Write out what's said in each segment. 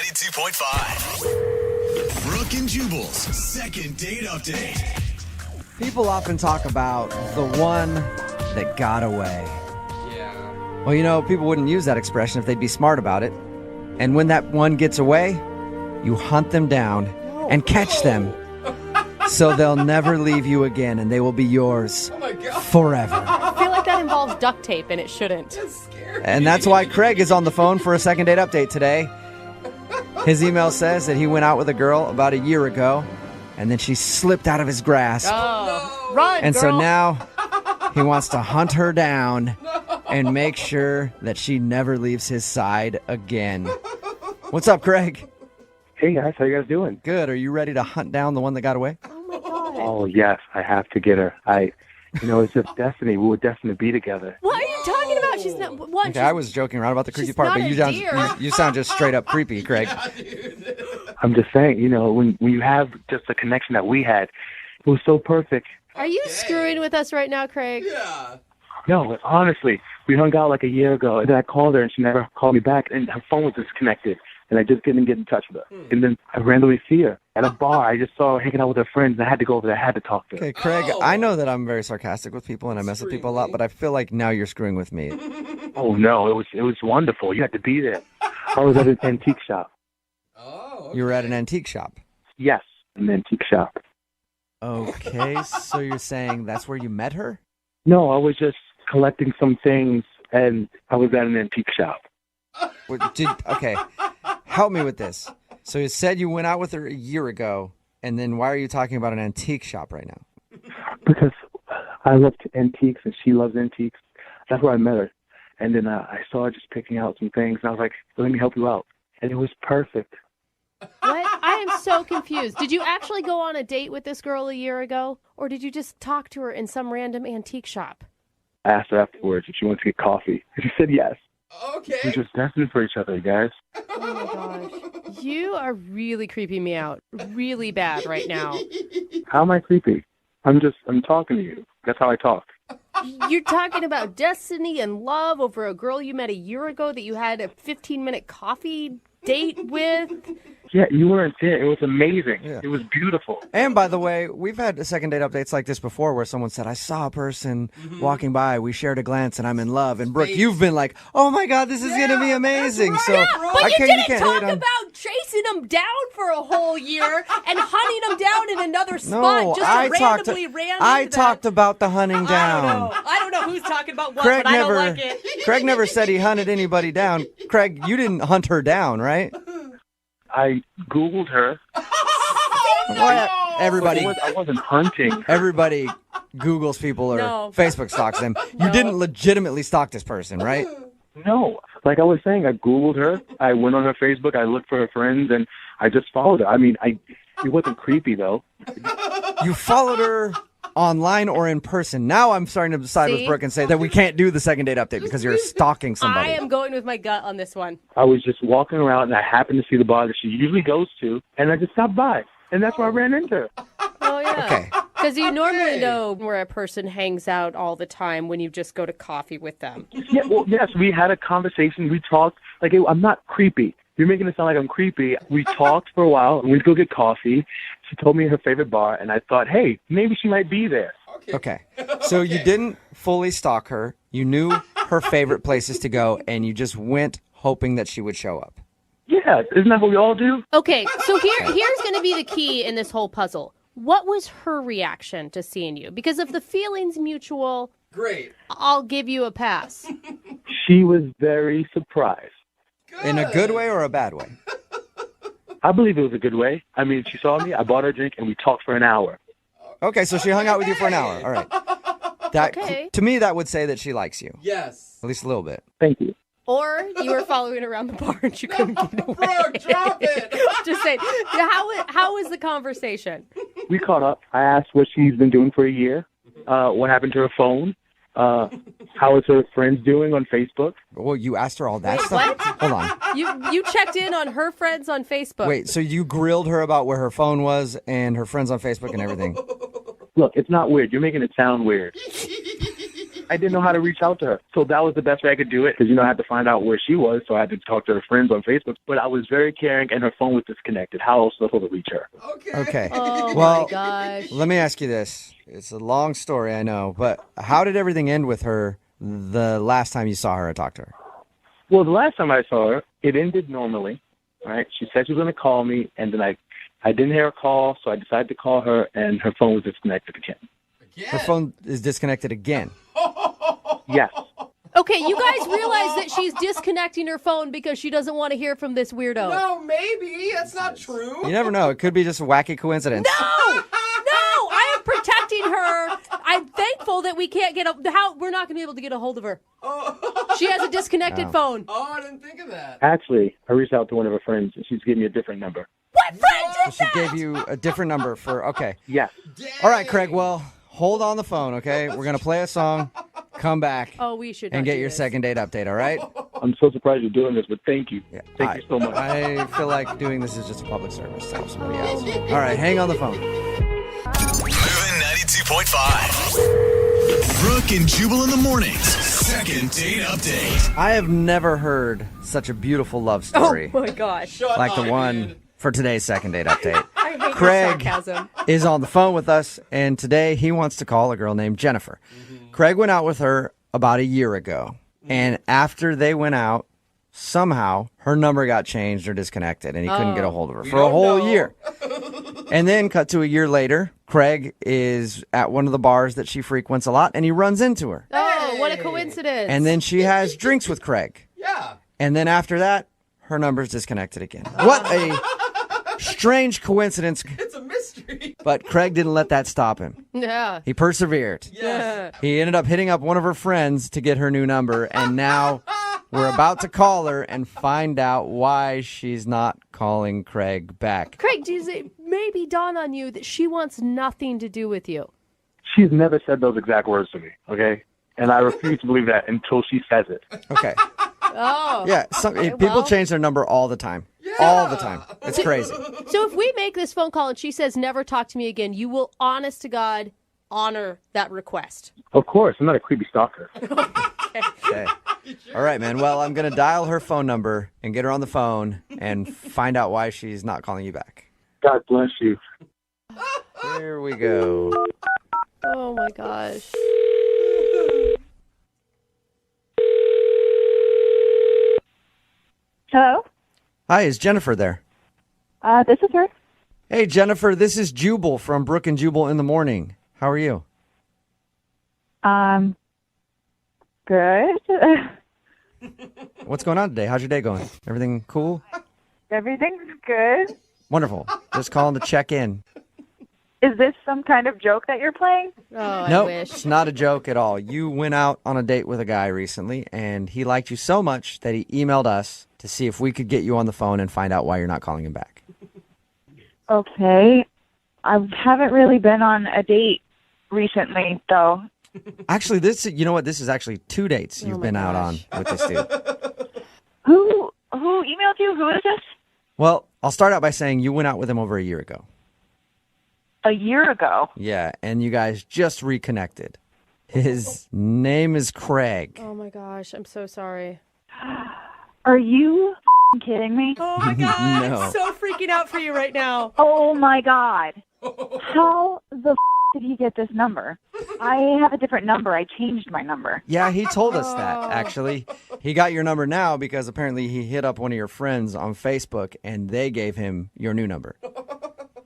92.5. Brooke and Jubal's second date update. People often talk about the one that got away. Yeah. Well, you know, people wouldn't use that expression if they'd be smart about it. And when that one gets away, you hunt them down and catch them so they'll never leave you again and they will be yours forever. I feel like that involves duct tape, and it shouldn't. That's scary. And that's why Craig is on the phone for a second date update today. His email says that he went out with a girl about a year ago, and then she slipped out of his grasp. Oh, run, And girl. so now he wants to hunt her down and make sure that she never leaves his side again. What's up, Craig? Hey guys, how you guys doing? Good. Are you ready to hunt down the one that got away? Oh, my God. Oh yes, I have to get her. It's just destiny. We were destined to be together. What are you talking about? She's not... What? Okay, I was joking around about the creepy she's part, not but a you deer. you sound just straight up creepy, Craig. I'm just saying, when you have just the connection that we had, it was so perfect. Are you screwing with us right now, Craig? Yeah. No, honestly, we hung out like a year ago, and then I called her, and she never called me back, and her phone was disconnected, and I just didn't get in touch with her. And then I randomly see her at a bar. I just saw her hanging out with her friends, and I had to go over there. I had to talk to her. Okay, Craig, I know that I'm very sarcastic with people and I mess with people a lot, but I feel like now you're screwing with me. Oh no, it was wonderful. You had to be there. I was at an antique shop. Oh. You were at an antique shop. Yes, an antique shop. Okay, so you're saying that's where you met her? No, I was just collecting some things, and I was at an antique shop. Okay, help me with this. So you said you went out with her a year ago, and then why are you talking about an antique shop right now? Because I love antiques, and she loves antiques. That's where I met her. And then I saw her just picking out some things, and I was like, let me help you out. And it was perfect. What? I am so confused. Did you actually go on a date with this girl a year ago? Or did you just talk to her in some random antique shop? I asked her afterwards if she wanted to get coffee. And she said yes. Okay. We're just destined for each other, you guys. Oh my gosh. You are really creeping me out really bad right now. How am I creepy? I'm talking to you. That's how I talk. You're talking about destiny and love over a girl you met a year ago that you had a 15-minute coffee date with. Yeah, you weren't there. It was amazing. Yeah. It was beautiful. And by the way, we've had second date updates like this before where someone said, I saw a person walking by, we shared a glance, and I'm in love. And Brooke, you've been like, oh my God, this is going to be amazing. right, So But you can't didn't talk hate on... about chasing them down for a whole year and hunting them down in another spot No, just I to randomly I into talked that. about the hunting down. I don't know who's talking about what, Craig but I never, don't like it. Craig never said he hunted anybody down. Craig, you didn't hunt her down, right? I Googled her. Well, everybody, I wasn't hunting. everybody Googles people or No. Facebook stalks them. You didn't legitimately stalk this person, right? No. Like I was saying, I Googled her. I went on her Facebook. I looked for her friends, and I just followed her. I mean, it wasn't creepy, though. You followed her online or in person. Now I'm starting to side with See? Brooke and say that we can't do the second date update because you're stalking I somebody. am going with my gut on this one. I was just walking around, and I happened to see the bar that she usually goes to, and I just stopped by. And that's where I ran into her. Oh, yeah. Okay. Because you normally know where a person hangs out all the time when you just go to coffee with them. Yeah, well, yes, we had a conversation. We talked. Like, I'm not creepy. You're making it sound like I'm creepy. We talked for a while, and we went to go get coffee. She told me her favorite bar, and I thought, hey, maybe she might be there. Okay. So you didn't fully stalk her. You knew her favorite places to go, and you just went hoping that she would show up. Yeah, isn't that what we all do? Okay, so here's going to be the key in this whole puzzle. What was her reaction to seeing you? Because if the feeling's mutual, Great. I'll give you a pass. She was very surprised. In a good way or a bad way? I believe it was a good way. I mean, she saw me, I bought her a drink, and we talked for an hour. Okay, so she hung out with you for an hour. All right. That, Okay. To me, that would say that she likes you. Yes. At least a little bit. Thank you. Or you were following around the bar and you couldn't get away. Bro, drop it. Just saying. How was the conversation? We caught up. I asked what she's been doing for a year, what happened to her phone, how is her friends doing on Facebook. Well, you asked her all that Wait, stuff? what? Hold on. You checked in on her friends on Facebook. Wait, so you grilled her about where her phone was and her friends on Facebook and everything? Look, it's not weird. You're making it sound weird. I didn't know how to reach out to her. So that was the best way I could do it because, I had to find out where she was. So I had to talk to her friends on Facebook. But I was very caring and her phone was disconnected. How else was I supposed to reach her? Okay. Oh, Well, my gosh. let me ask you this. It's a long story, I know, but how did everything end with her the last time you saw her or talked to her? Well, the last time I saw her, it ended normally. Right? She said she was going to call me, and then I didn't hear her call, so I decided to call her, and her phone was disconnected again. Her phone is disconnected again. Yes. Okay, you guys realize that she's disconnecting her phone because she doesn't want to hear from this weirdo. No, maybe. That's not true. You never know. It could be just a wacky coincidence. No, I am protecting her. I'm thankful that we can't we're not going to be able to get a hold of her. She has a disconnected phone. Oh, I didn't think of that. Actually, I reached out to one of her friends, and she's giving me a different number. What friend So is she that? gave you a different number okay. Yes. All right, Craig, well, hold on the phone, okay? We're going to play a song, come back, Oh, we should and not get do your this. second date update, all right? I'm so surprised you're doing this, but thank you. Thank you so much. I feel like doing this is just a public service to help somebody else. All right, hang on the phone. Moving 92.5. Brooke and Jubal in the mornings. Second date update. I have never heard such a beautiful love story Oh my gosh. like the one for today's second date update. I hate Craig your sarcasm. is on the phone with us, and today he wants to call a girl named Jennifer. Craig went out with her about a year ago, and after they went out, somehow her number got changed or disconnected, and he couldn't get a hold of her for a whole year. And then, cut to a year later, Craig is at one of the bars that she frequents a lot, and he runs into her. Oh, what a coincidence. And then she has drinks with Craig. Yeah. And then after that, her number's disconnected again. What a strange coincidence. It's a mystery. But Craig didn't let that stop him. Yeah. He persevered. Yes. He ended up hitting up one of her friends to get her new number, and now we're about to call her and find out why she's not calling Craig back. Craig, does it maybe dawn on you that she wants nothing to do with you? She's never said those exact words to me, okay? And I refuse to believe that until she says it. Okay. Oh. Yeah, people change their number all the time. All the time. It's crazy. So if we make this phone call and she says never talk to me again, you will, honest to God, honor that request. Of course, I'm not a creepy stalker. Okay. All right, man. Well, I'm going to dial her phone number and get her on the phone and find out why she's not calling you back. God bless you. Here we go. Oh my gosh. Hello? Hi, is Jennifer there? This is her. Hey, Jennifer, this is Jubal from Brooke and Jubal in the Morning. How are you? Good. What's going on today? How's your day going? Everything cool? Everything's good. Wonderful. Just calling to check in. Is this some kind of joke that you're playing? Oh, I Nope, wish. it's not a joke at all. You went out on a date with a guy recently, and he liked you so much that he emailed us to see if we could get you on the phone and find out why you're not calling him back. Okay. I haven't really been on a date recently, though. Actually, you know what? This is actually 2 dates you've my been out on gosh. with this dude. Who emailed you? Who is this? Well, I'll start out by saying you went out with him over a year ago. A year ago. Yeah, and you guys just reconnected. His name is Craig. Oh my gosh, I'm so sorry. Are you kidding me? Oh my God, No. I'm so freaking out for you right now. Oh my God. How the did he get this number? I have a different number. I changed my number. Yeah, he told us that, actually. He got your number now because apparently he hit up one of your friends on Facebook and they gave him your new number.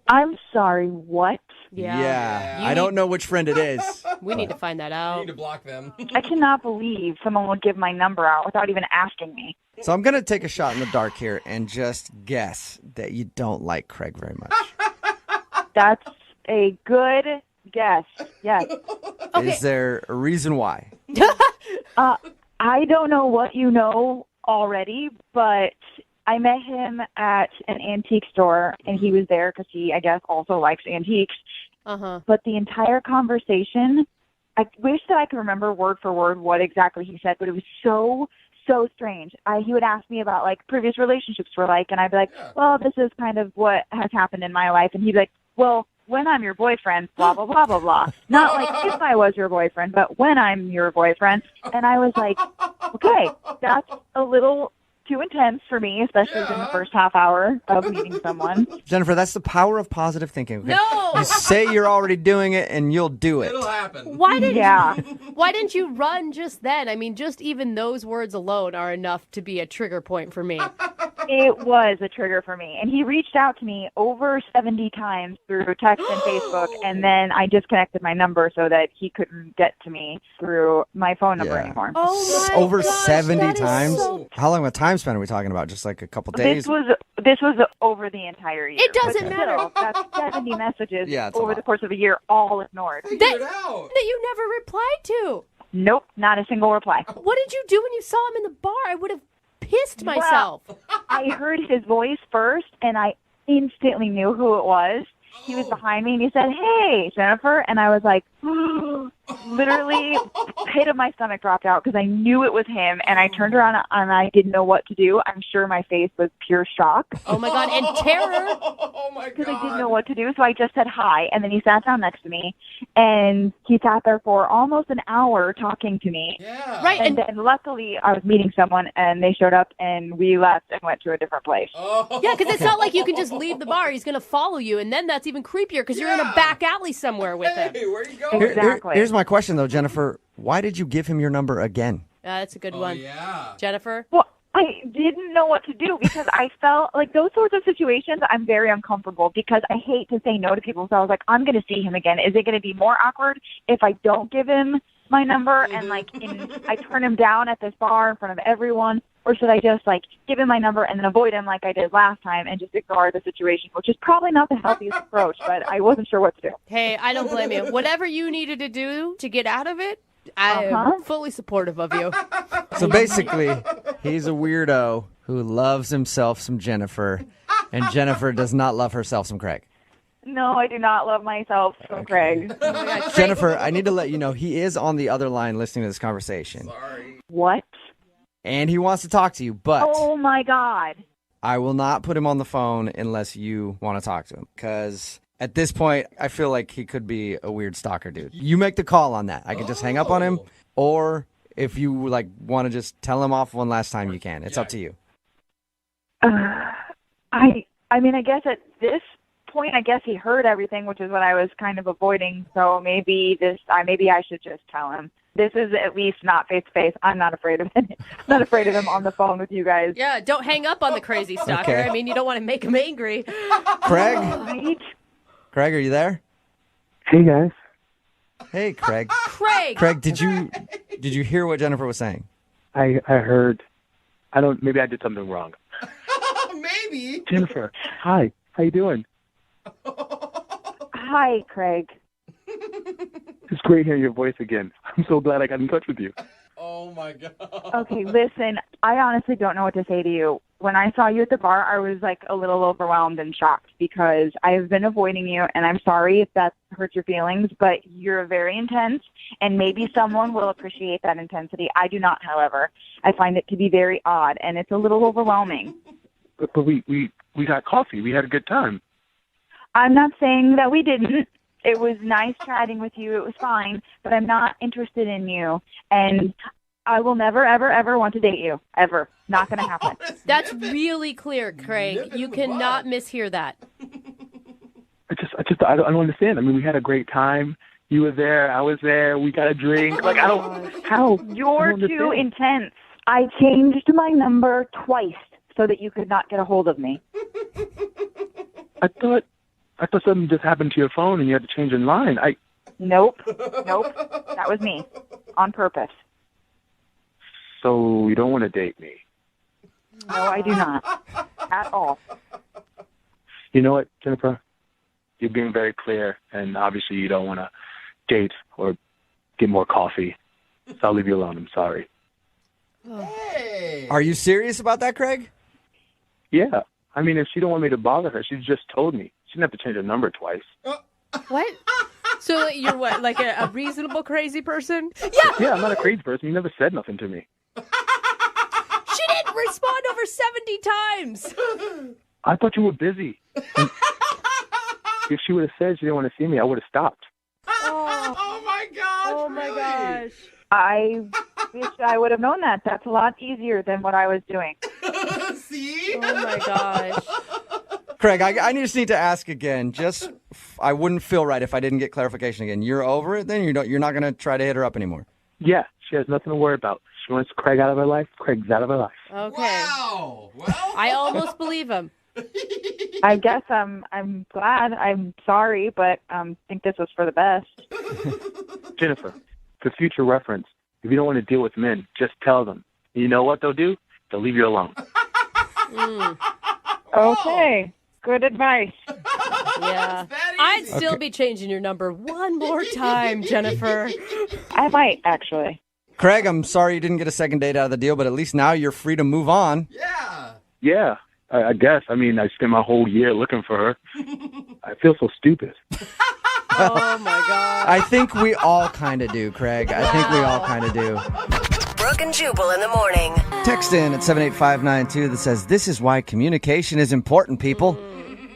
I'm sorry, what? Yeah. I don't know which friend it is. We need to find that You out. need to block them. I cannot believe someone would give my number out without even asking me. So I'm going to take a shot in the dark here and just guess that you don't like Craig very much. That's a good guess. Yes. Is there a reason why? I don't know what you know already, but I met him at an antique store, and he was there because he, I guess, also likes antiques. Uh-huh. But the entire conversation, I wish that I could remember word for word what exactly he said, but it was so strange. He would ask me about, like, previous relationships were like, and I'd be like, well, this is kind of what has happened in my life. And he'd be like, well, when I'm your boyfriend, blah, blah, blah, blah, blah. Not like if I was your boyfriend, but when I'm your boyfriend. And I was like, okay, that's a little too intense for me, especially in the first half hour of meeting someone. Jennifer, that's the power of positive thinking. Okay? No! You say you're already doing it, and you'll do it. It'll happen. Why didn't Yeah. Why didn't you run just then? I mean, just even those words alone are enough to be a trigger point for me. It was a trigger for me. And he reached out to me over 70 times through text and Facebook, and then I disconnected my number so that he couldn't get to me through my phone number Yeah. anymore. Oh my Over gosh, 70 that is times? so- How long of a time span are we talking about? Just like a couple days? This was over the entire year. It doesn't But matter. still, that's 70 messages Yeah, it's a over lot. the course of a year, all ignored. Figure it out. That you never replied to. Nope, not a single reply. What did you do when you saw him in the bar? I would have pissed myself. I heard his voice first, and I instantly knew who it was. He was behind me, and he said, "Hey, Jennifer," and I was like, literally, pit of my stomach dropped out because I knew it was him, and I turned around and I didn't know what to do. I'm sure my face was pure shock Oh my god, and terror. Oh my god. because I didn't know what to do, so I just said hi, and then he sat down next to me, and he sat there for almost an hour talking to me. Yeah. Right, And then luckily, I was meeting someone, and they showed up, and we left and went to a different place. Oh. Yeah, because it's not like you can just leave the bar. He's going to follow you, and then that's even creepier because you're in a Yeah. back alley somewhere with him. Hey, where you going? Exactly. Here's my question, though, Jennifer. Why did you give him your number again? That's a good Oh, one. yeah. Jennifer? Well, I didn't know what to do because I felt like those sorts of situations, I'm very uncomfortable because I hate to say no to people. So I was like, I'm going to see him again. Is it going to be more awkward if I don't give him my number and I turn him down at this bar in front of everyone? Or should I just give him my number and then avoid him like I did last time and just ignore the situation, which is probably not the healthiest approach, but I wasn't sure what to do. Hey, I don't blame you. Whatever you needed to do to get out of it, I am fully supportive of you. So basically, he's a weirdo who loves himself some Jennifer, and Jennifer does not love herself some Craig. No, I do not love myself from Craig. Oh my God. Jennifer, I need to let you know he is on the other line listening to this conversation. Sorry. What? And he wants to talk to you, but Oh, my God. I will not put him on the phone unless you want to talk to him. Because at this point, I feel like he could be a weird stalker dude. You make the call on that. I can just hang up on him. Or if you want to just tell him off one last time, you can. It's up to you. I mean, I guess at this point, I guess he heard everything, which is what I was kind of avoiding. So maybe I should just tell him. This is at least not face to face. I'm not afraid of him. Not afraid of him on the phone with you guys. Yeah, don't hang up on the crazy stalker. Okay. I mean, you don't want to make him angry. Craig? Right? Craig, are you there? Hey guys. Hey, Craig. Craig. Craig, did you hear what Jennifer was saying? I heard. Maybe I did something wrong. Maybe. Jennifer, hi. How you doing? Hi, Craig. It's great hearing your voice again. I'm so glad I got in touch with you. Oh my god. Okay, listen, I honestly don't know what to say to you. When I saw you at the bar, I was a little overwhelmed and shocked because I have been avoiding you, and I'm sorry if that hurts your feelings, but you're very intense, and maybe someone will appreciate that intensity. I do not, however. I find it to be very odd, and it's a little overwhelming. But we got coffee. We had a good time. I'm not saying that we didn't. It was nice chatting with you. It was fine, but I'm not interested in you, and I will never, ever, ever want to date you. Ever. Not going to happen. That's really clear, Craig. You cannot mishear that. I don't understand. I mean, we had a great time. You were there. I was there. We got a drink. How? I You're don't too understand. intense. I changed my number twice so that you could not get a hold of me. I thought something just happened to your phone and you had to change in line. Nope. That was me. On purpose. So you don't want to date me? No, I do not. At all. You know what, Jennifer? You're being very clear, and obviously you don't want to date or get more coffee. So I'll leave you alone. I'm sorry. Hey. Are you serious about that, Craig? Yeah. I mean, if she don't want me to bother her, she just told me. She didn't have to change her number twice. What? So you're what, like a reasonable crazy person? Yeah, I'm not a crazy person. You never said nothing to me. She didn't respond over 70 times. I thought you were busy. if she would have said she didn't want to see me, I would have stopped. Oh my gosh. Oh my really? gosh. I wish I would have known that. That's a lot easier than what I was doing. See? Oh my gosh. Craig, I just need to ask again. I wouldn't feel right if I didn't get clarification again. You're over it then? You're not going to try to hit her up anymore? Yeah, she has nothing to worry about. She wants Craig out of her life. Craig's out of her life. Okay. Wow. Well, I almost believe him. I guess I'm glad. I'm sorry, but I think this was for the best. Jennifer, for future reference, if you don't want to deal with men, just tell them. You know what they'll do? They'll leave you alone. Okay. Good advice. Yeah. that I'd easy. still be changing your number one more time, Jennifer. I might, actually. Craig, I'm sorry you didn't get a second date out of the deal, but at least now you're free to move on. Yeah. Yeah, I guess. I mean, I spent my whole year looking for her. I feel so stupid. Oh my God. I think we all kind of do, Craig. I think we all kind of do. Brooke and Jubal in the morning. Text in at 78592 that says, this is why communication is important, people.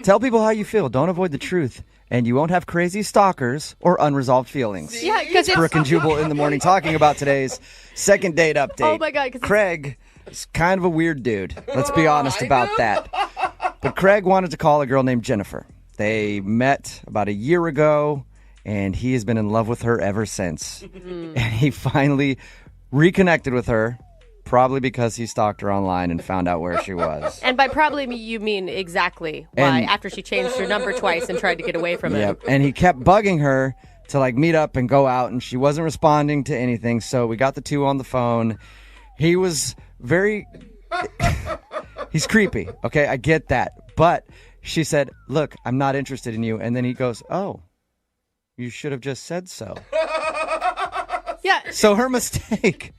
Tell people how you feel. Don't avoid the truth. And you won't have crazy stalkers or unresolved feelings. Yeah, because it's Brooke and Jubal in the morning talking about today's second date update. Oh my God, 'cause it's- Craig is kind of a weird dude. Let's be honest about that. But Craig wanted to call a girl named Jennifer. They met about a year ago, and he has been in love with her ever since. And he finally reconnected with her, probably because he stalked her online and found out where she was. And by probably you mean exactly why, And- after she changed her number twice and tried to get away from him. Yep. And he kept bugging her to meet up and go out, and she wasn't responding to anything. So we got the two on the phone. He was he's creepy. Okay, I get that. But she said, look, I'm not interested in you. And then he goes, oh, you should have just said so. Yeah. So her mistake.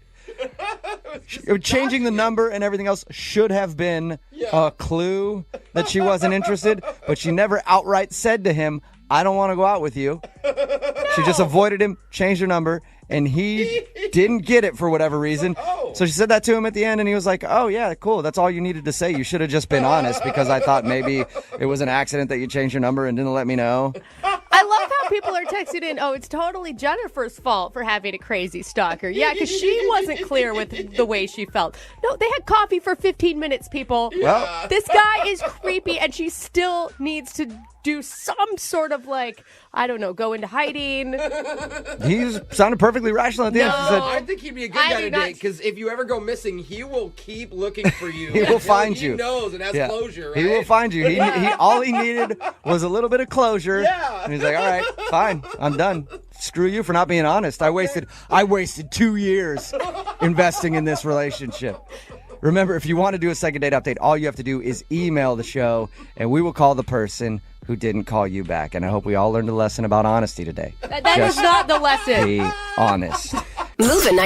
Changing the number and everything else should have been a clue that she wasn't interested, but she never outright said to him, I don't want to go out with you. She just avoided him, changed her number, and he didn't get it for whatever reason. So she said that to him at the end, and he was like, oh, yeah, cool. That's all you needed to say. You should have just been honest, because I thought maybe it was an accident that you changed your number and didn't let me know. I love how people are texting in, oh, it's totally Jennifer's fault for having a crazy stalker. Yeah, because she wasn't clear with the way she felt. No, they had coffee for 15 minutes, people. Well, This guy is creepy, and she still needs to do some sort of I don't know, go into hiding. he sounded perfectly rational at the end. He said, I think he'd be a good I guy do to not- date, because if you ever go missing, he will keep looking for you. He will until find you. He knows and has Yeah. closure, right? He will find you. He all he needed was a little bit of closure. Yeah. And he's like, all right, fine, I'm done. Screw you for not being honest. I wasted 2 years investing in this relationship. Remember, if you want to do a second date update, all you have to do is email the show, and we will call the person who didn't call you back. And I hope we all learned a lesson about honesty today. That is not the lesson. Be honest. Moving